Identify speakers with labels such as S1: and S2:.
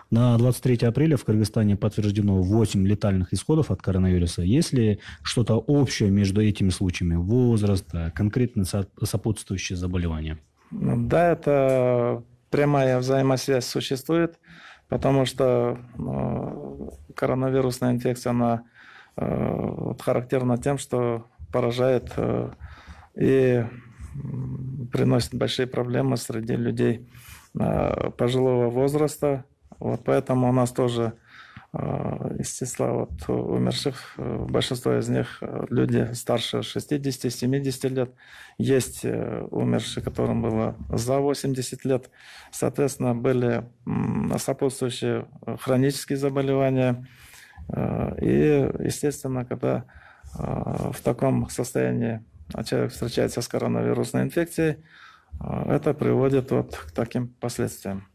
S1: На 23 апреля в Кыргызстане подтверждено 8 летальных исходов от коронавируса. Есть ли что-то общее между этими случаями? Возраст, конкретно сопутствующие заболевания?
S2: Ну, да, это прямая взаимосвязь существует, потому что коронавирусная инфекция, она вот характерна тем, что поражает и приносит большие проблемы среди людей пожилого возраста. Вот поэтому у нас тоже из числа вот умерших, большинство из них люди старше 60-70 лет. Есть умершие, которым было за 80 лет. Соответственно, были сопутствующие хронические заболевания. И, естественно, когда в таком состоянии человек встречается с коронавирусной инфекцией, это приводит вот к таким последствиям.